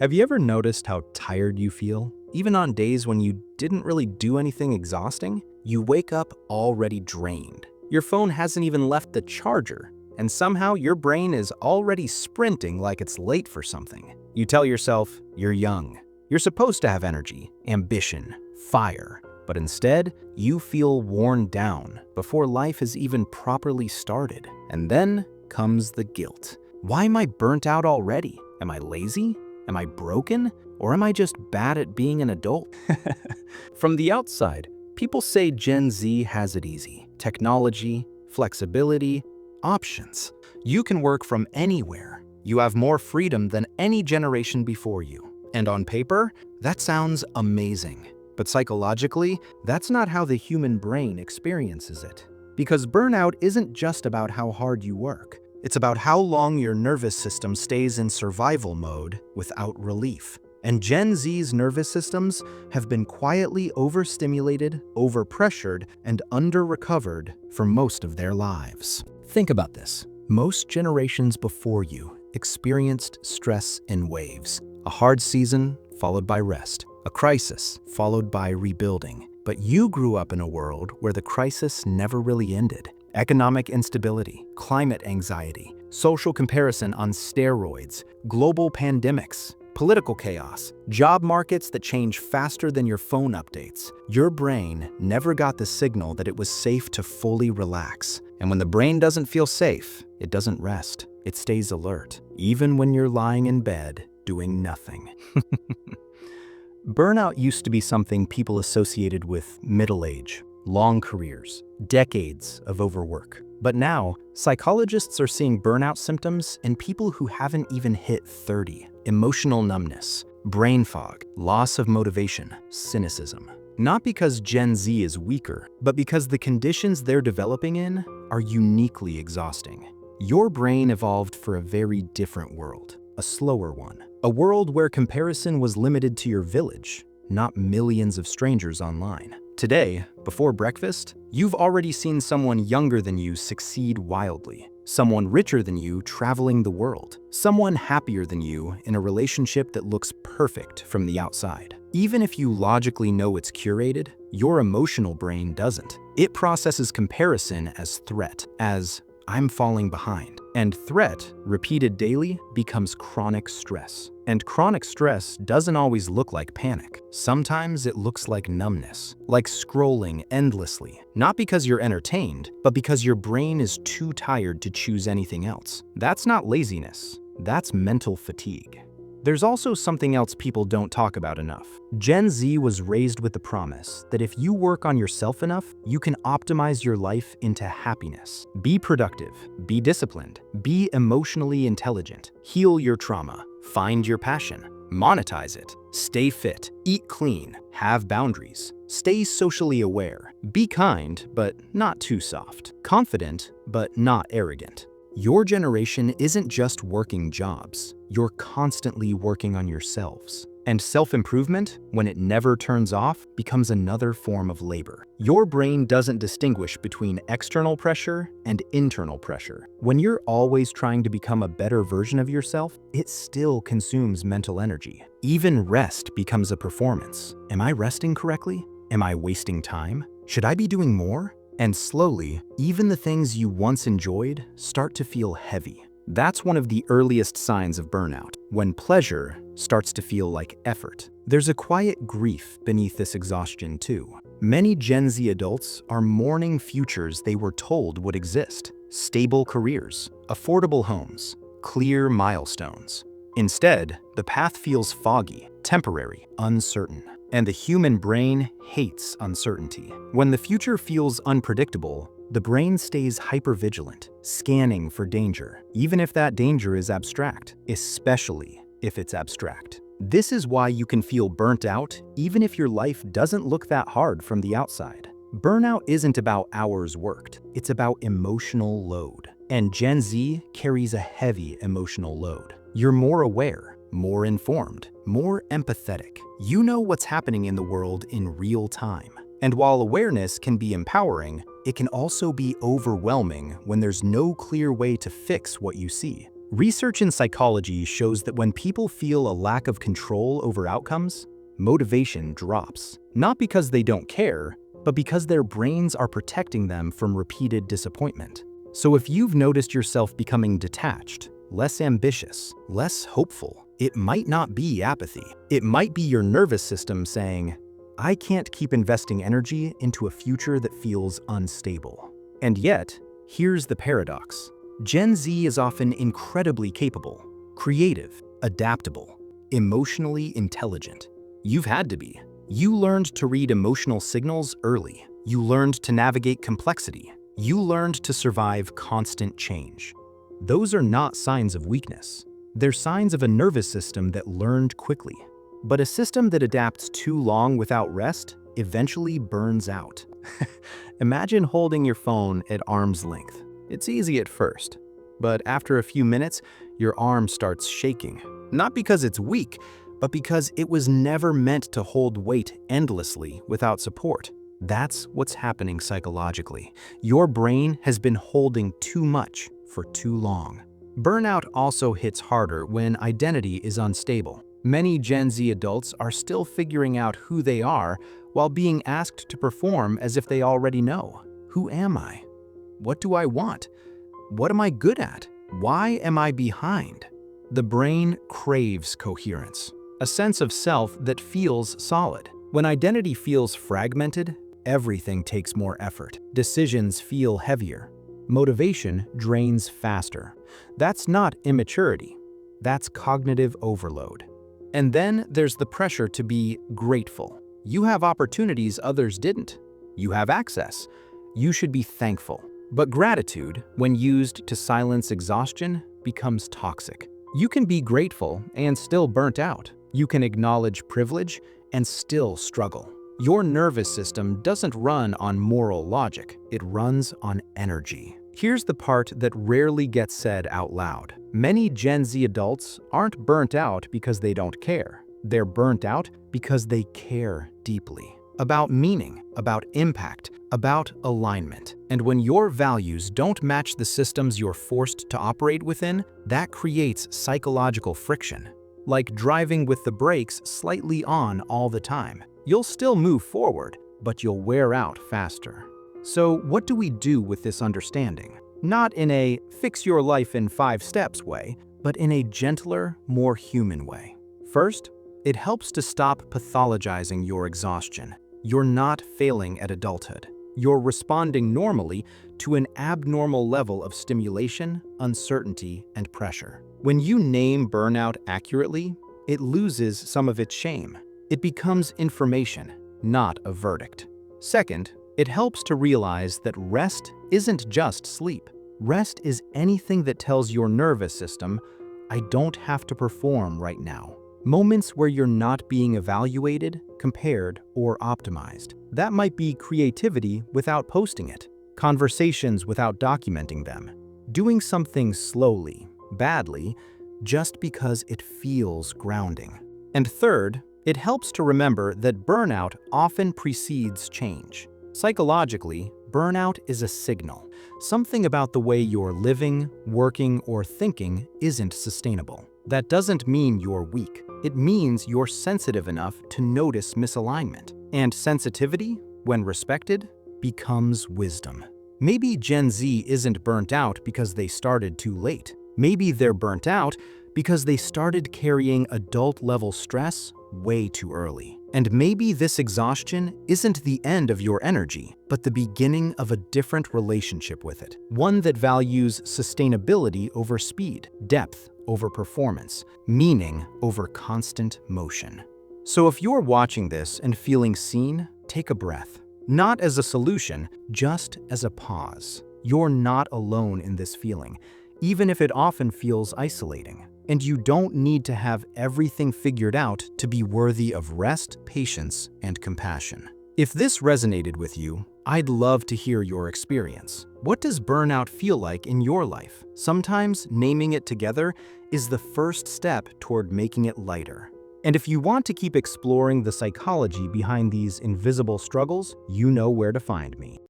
Have you ever noticed how tired you feel? Even on days when you didn't really do anything exhausting, you wake up already drained. Your phone hasn't even left the charger, and somehow your brain is already sprinting like it's late for something. You tell yourself you're young. You're supposed to have energy, ambition, fire, but instead, you feel worn down before life has even properly started. And then comes the guilt. Why am I burnt out already? Am I lazy? Am I broken? Or am I just bad at being an adult? From the outside, people say Gen Z has it easy. Technology, flexibility, options. You can work from anywhere. You have more freedom than any generation before you. And on paper, that sounds amazing. But psychologically, that's not how the human brain experiences it. Because burnout isn't just about how hard you work. It's about how long your nervous system stays in survival mode without relief. And Gen Z's nervous systems have been quietly overstimulated, overpressured, and under-recovered for most of their lives. Think about this. Most generations before you experienced stress in waves. A hard season followed by rest. A crisis followed by rebuilding. But you grew up in a world where the crisis never really ended. Economic instability, climate anxiety, social comparison on steroids, global pandemics, political chaos, job markets that change faster than your phone updates. Your brain never got the signal that it was safe to fully relax. And when the brain doesn't feel safe, it doesn't rest. It stays alert, even when you're lying in bed doing nothing. Burnout used to be something people associated with middle age, long careers, decades of overwork. But now, psychologists are seeing burnout symptoms in people who haven't even hit 30. Emotional numbness, brain fog, loss of motivation, cynicism. Not because Gen Z is weaker, but because the conditions they're developing in are uniquely exhausting. Your brain evolved for a very different world, a slower one. A world where comparison was limited to your village, not millions of strangers online. Today, before breakfast, you've already seen someone younger than you succeed wildly. Someone richer than you traveling the world. Someone happier than you in a relationship that looks perfect from the outside. Even if you logically know it's curated, your emotional brain doesn't. It processes comparison as threat, as I'm falling behind. And threat, repeated daily, becomes chronic stress. And chronic stress doesn't always look like panic. Sometimes it looks like numbness, like scrolling endlessly. Not because you're entertained, but because your brain is too tired to choose anything else. That's not laziness, that's mental fatigue. There's also something else people don't talk about enough. Gen Z was raised with the promise that if you work on yourself enough, you can optimize your life into happiness. Be productive, be disciplined, be emotionally intelligent, heal your trauma, find your passion, monetize it, stay fit, eat clean, have boundaries, stay socially aware, be kind but not too soft, confident but not arrogant. Your generation isn't just working jobs, you're constantly working on yourselves. And self-improvement, when it never turns off, becomes another form of labor. Your brain doesn't distinguish between external pressure and internal pressure. When you're always trying to become a better version of yourself, it still consumes mental energy. Even rest becomes a performance. Am I resting correctly? Am I wasting time? Should I be doing more? And slowly, even the things you once enjoyed start to feel heavy. That's one of the earliest signs of burnout, when pleasure starts to feel like effort. There's a quiet grief beneath this exhaustion too. Many Gen Z adults are mourning futures they were told would exist. Stable careers, affordable homes, clear milestones. Instead, the path feels foggy, temporary, uncertain. And the human brain hates uncertainty. When the future feels unpredictable, the brain stays hypervigilant, scanning for danger, even if that danger is abstract, especially if it's abstract. This is why you can feel burnt out even if your life doesn't look that hard from the outside. Burnout isn't about hours worked, it's about emotional load. And Gen Z carries a heavy emotional load. You're more aware, more informed, more empathetic. You know what's happening in the world in real time. And while awareness can be empowering, it can also be overwhelming when there's no clear way to fix what you see. Research in psychology shows that when people feel a lack of control over outcomes, motivation drops. Not because they don't care, but because their brains are protecting them from repeated disappointment. So if you've noticed yourself becoming detached, less ambitious, less hopeful, it might not be apathy. It might be your nervous system saying, I can't keep investing energy into a future that feels unstable. And yet, here's the paradox. Gen Z is often incredibly capable, creative, adaptable, emotionally intelligent. You've had to be. You learned to read emotional signals early. You learned to navigate complexity. You learned to survive constant change. Those are not signs of weakness. They're signs of a nervous system that learned quickly. But a system that adapts too long without rest eventually burns out. Imagine holding your phone at arm's length. It's easy at first, but after a few minutes, your arm starts shaking. Not because it's weak, but because it was never meant to hold weight endlessly without support. That's what's happening psychologically. Your brain has been holding too much for too long. Burnout also hits harder when identity is unstable. Many Gen Z adults are still figuring out who they are while being asked to perform as if they already know. Who am I? What do I want? What am I good at? Why am I behind? The brain craves coherence, a sense of self that feels solid. When identity feels fragmented, everything takes more effort. Decisions feel heavier. Motivation drains faster. That's not immaturity. That's cognitive overload. And then there's the pressure to be grateful. You have opportunities others didn't. You have access. You should be thankful. But gratitude, when used to silence exhaustion, becomes toxic. You can be grateful and still burnt out. You can acknowledge privilege and still struggle. Your nervous system doesn't run on moral logic. It runs on energy. Here's the part that rarely gets said out loud. Many Gen Z adults aren't burnt out because they don't care. They're burnt out because they care deeply. About meaning, about impact, about alignment. And when your values don't match the systems you're forced to operate within, that creates psychological friction. Like driving with the brakes slightly on all the time. You'll still move forward, but you'll wear out faster. So what do we do with this understanding? Not in a fix your life in 5 steps way, but in a gentler, more human way. First, it helps to stop pathologizing your exhaustion. You're not failing at adulthood. You're responding normally to an abnormal level of stimulation, uncertainty, and pressure. When you name burnout accurately, it loses some of its shame. It becomes information, not a verdict. Second, it helps to realize that rest isn't just sleep. Rest is anything that tells your nervous system, I don't have to perform right now. Moments where you're not being evaluated, compared, or optimized. That might be creativity without posting it, conversations without documenting them, doing something slowly, badly, just because it feels grounding. And third, it helps to remember that burnout often precedes change. Psychologically, burnout is a signal. Something about the way you're living, working, or thinking isn't sustainable. That doesn't mean you're weak. It means you're sensitive enough to notice misalignment. And sensitivity, when respected, becomes wisdom. Maybe Gen Z isn't burnt out because they started too late. Maybe they're burnt out because they started carrying adult-level stress way too early. And maybe this exhaustion isn't the end of your energy, but the beginning of a different relationship with it. One that values sustainability over speed, depth over performance, meaning over constant motion. So if you're watching this and feeling seen, take a breath. Not as a solution, just as a pause. You're not alone in this feeling, even if it often feels isolating. And you don't need to have everything figured out to be worthy of rest, patience, and compassion. If this resonated with you, I'd love to hear your experience. What does burnout feel like in your life? Sometimes naming it together is the first step toward making it lighter. And if you want to keep exploring the psychology behind these invisible struggles, you know where to find me.